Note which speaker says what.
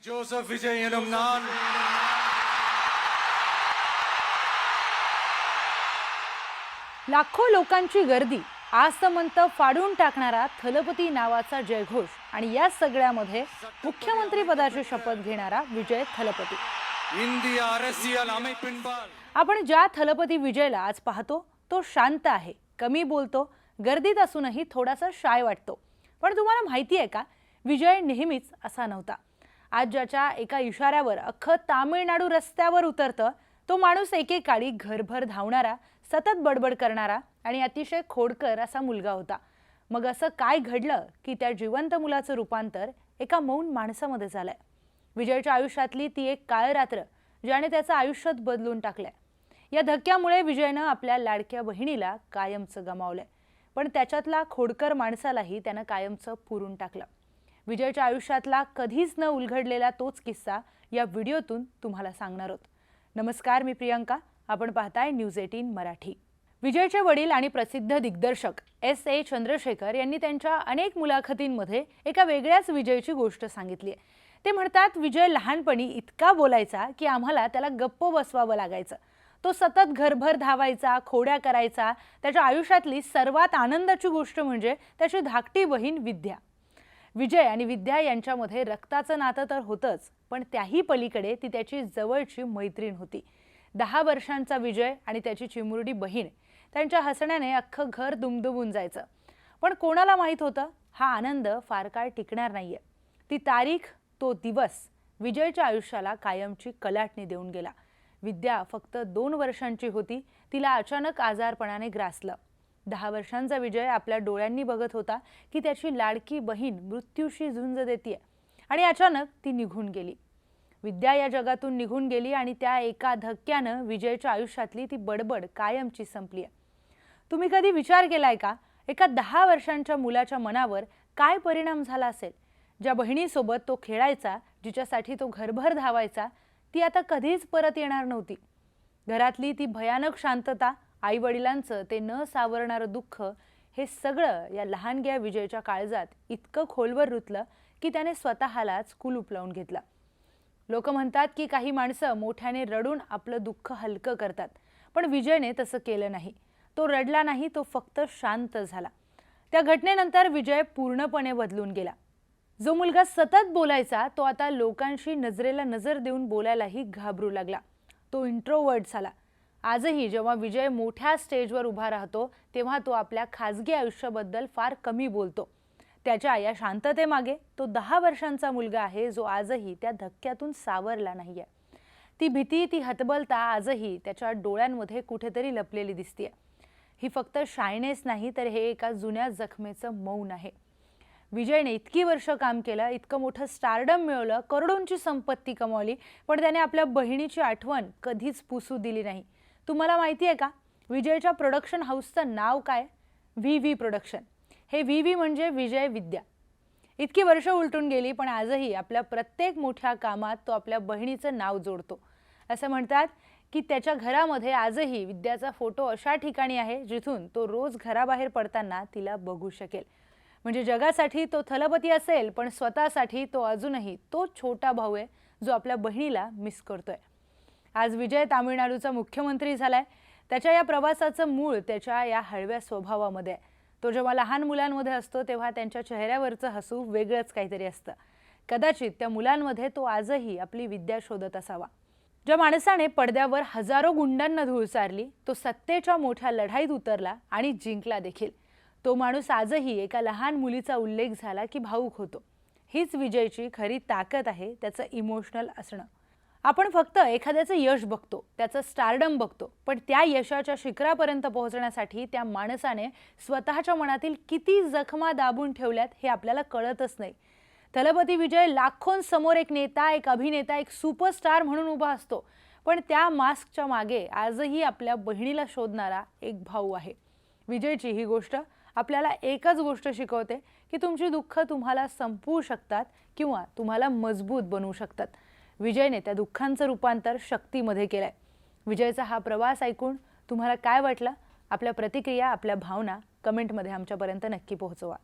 Speaker 1: Joseph Vijay எனும் நான்
Speaker 2: लाखो लोकांची गर्दी आसमंत फाडून टाकणारा थलपती नावाचा जयघोष आणि या सगळ्यामध्ये मुख्यमंत्री पदाची शपथ घेणारा विजय थलपती।
Speaker 1: இந்திய அரசியல் அமைப்பின்பால்
Speaker 2: आपण ज्या थलपती विजयला आज पाहतो तो शांत आहे, कमी बोलतो, गर्दीत असूनही थोडासा शाय वाटतो। पण तुम्हाला माहिती आहे का, विजय नेहमीच असा नव्हता। आज ज्याच्या एका इशाऱ्यावर अख्खं तामिळनाडू रस्त्यावर उतरतं तो माणूस एकेकाळी घरभर धावणारा, सतत बडबड करणारा आणि अतिशय खोडकर असा मुलगा होता। मग असं काय घडलं की त्या जिवंत मुलाचं रूपांतर एका मौन माणसामध्ये झालंय? विजयच्या आयुष्यातली ती एक काळ रात्र ज्याने त्याचं आयुष्यच बदलून टाकलंय। या धक्क्यामुळे विजयनं आपल्या लाडक्या बहिणीला कायमचं गमावलंय, पण त्याच्यातला खोडकर माणसालाही त्यानं कायमचं पुरून टाकलं। विजयच्या आयुष्यातला कधीच न उलगडलेला तोच किस्सा या व्हिडिओतून तुम्हाला सांगणार आहोत। नमस्कार, मी प्रियंका, आपण पाहताय न्यूज 18 मराठी। विजयचे वडील आणि प्रसिद्ध दिग्दर्शक S.A. चंद्रशेखर यांनी त्यांच्या अनेक मुलाखतींमध्ये एका वेगळ्याच विजयची गोष्ट सांगितली आहे। ते म्हणतात, विजय लहानपणी इतका बोलायचा की आम्हाला त्याला गप्प बसवावं लागायचं। तो सतत घरभर धावायचा, खोड्या करायचा। त्याच्या आयुष्यातली सर्वात आनंदाची गोष्ट म्हणजे त्याची धाकटी बहीण विद्या। विजय आणि विद्या यांच्यामध्ये रक्ताचं नातं तर होतंच, पण त्याही पलीकडे ती त्याची जवळची मैत्रीण होती। 10 वर्षांचा विजय आणि त्याची चिमुरडी बहीण, त्यांच्या हसण्याने अख्खं घर दुमदुमून जायचं। पण कोणाला माहित होतं हा आनंद फार काळ टिकणार नाहीये। ती तारीख, तो दिवस विजयच्या आयुष्याला कायमची कलाटणी देऊन गेला। विद्या फक्त 2 वर्षांची होती, तिला अचानक आजारपणाने ग्रासलं। 10 वर्षांचा विजय आपल्या डोळ्यांनी बघत होता की त्याची लाडकी बहीण मृत्यूशी झुंज देतीये आणि अचानक ती निघून गेली। विद्या या जगातून निघून गेली आणि त्या एका धक्क्यानं विजयच्या आयुष्यातली ती बडबड कायमची संपली। तुम्ही कधी विचार केलाय का, एका 10 वर्षांच्या मुलाच्या मनावर काय परिणाम झाला असेल? ज्या बहिणीसोबत तो खेळायचा, जिच्यासाठी तो घरभर धावायचा, ती आता कधीच परत येणार नव्हती। घरातली ती भयानक शांतता, आई वडिलांचं ते न सावरणारं दुःख, हे सगळं या लहानग्या विजयच्या काळजात इतकं खोलवर रुतलं की त्याने स्वतःलाच कुलूप लावून घेतलं। लोक म्हणतात की काही माणसं मोठ्याने रडून आपलं दुःख हलकं करतात, पण विजयने तसं केलं नाही। तो रडला नाही, तो फक्त शांत झाला। त्या घटनेनंतर विजय पूर्णपणे बदलून गेला। जो मुलगा सतत बोलायचा तो आता लोकांशी नजरेला नजर देऊन बोलायलाही घाबरू लागला। तो इंट्रोवर्ट झाला। आजही जेव्हा विजय मोठ्या स्टेजवर उभा राहतो तेव्हा तो आपल्या खाजगी आयुष्याबद्दल फार कमी बोलतो। त्याच्या या शांततेमागे तो 10 वर्षांचा मुलगा आहे जो आजही त्या धक्क्यातून सावरला नाहीये। ती भीती, ती हतबलता आजही त्याच्या डोळ्यांमध्ये कुठेतरी लपलेली दिसते। ही फक्त शायनेस नाही, तर हे एका जुन्या जखमेचं मौन आहे। विजयने इतकी वर्ष काम केलं, इतकं मोठं स्टारडम मिळवलं, करोडोंची संपत्ती कमावली, पण त्याने आपल्या बहिणीची आठवण कधीच पुसू दिली नाही। तुम्हाला माहिती आहे का, विजयच्या प्रोडक्शन हाऊसचं नाव काय? VV production. हे VV म्हणजे विजय विद्या। इतकी वर्ष उलटून गेली, पण आजही आपल्या प्रत्येक मोठ्या कामात तो आपल्या बहिणीचं नाव जोडतो। असं म्हणतात की त्याच्या घरामध्ये आजही विद्याचा फोटो अशा ठिकाणी आहे जिथून तो रोज घराबाहेर पडताना तिला बघू शकेल। म्हणजे जगासाठी तो थलपती असेल, पण स्वतःसाठी तो अजूनही तो छोटा भाऊ आहे जो आपल्या बहिणीला मिस करतोय। आज विजय तामिळनाडूचा मुख्यमंत्री झालाय। त्याच्या या प्रवासाचं मूळ त्याच्या या हळव्या स्वभावामध्ये आहे। तो जेव्हा लहान मुलांमध्ये असतो तेव्हा त्यांच्या चेहऱ्यावरचं हसू वेगळंच काहीतरी असतं। कदाचित त्या मुलांमध्ये तो आजही आपली विद्या शोधत असावा। ज्या माणसाने पडद्यावर हजारो गुंडांना धूळ सारली, तो सत्तेच्या मोठ्या लढाईत उतरला आणि जिंकला देखील। तो माणूस आजही एका लहान मुलीचा उल्लेख झाला की भावुक होतो। हीच विजयची खरी ताकद आहे, त्याचं इमोशनल असणं। आपण फक्त एखाद्याचं यश बघतो, त्याचं स्टारडम बघतो, पण त्या यशाच्या शिखरापर्यंत पोहोचण्यासाठी त्या माणसाने स्वतःच्या मनातील किती जखमा दाबून ठेवल्यात हे आपल्याला कळतच नाही। थलपती विजय लाखोंसमोर एक नेता, एक अभिनेता, एक सुपरस्टार म्हणून उभा असतो, पण त्या मास्कच्या मागे आजही आपल्या बहिणीला शोधणारा एक भाऊ आहे। विजयची ही गोष्ट आपल्याला एकच गोष्ट शिकवते की तुमची दुःख तुम्हाला संपवू शकतात किंवा तुम्हाला मजबूत बनवू शकतात। विजयने त्या दुःखांचं रूपांतर शक्तीमध्ये केलंय। विजयचा हा प्रवास ऐकून तुम्हाला काय वाटलं? आपल्या प्रतिक्रिया, आपल्या भावना कमेंटमध्ये आमच्यापर्यंत नक्की पोहोचवा।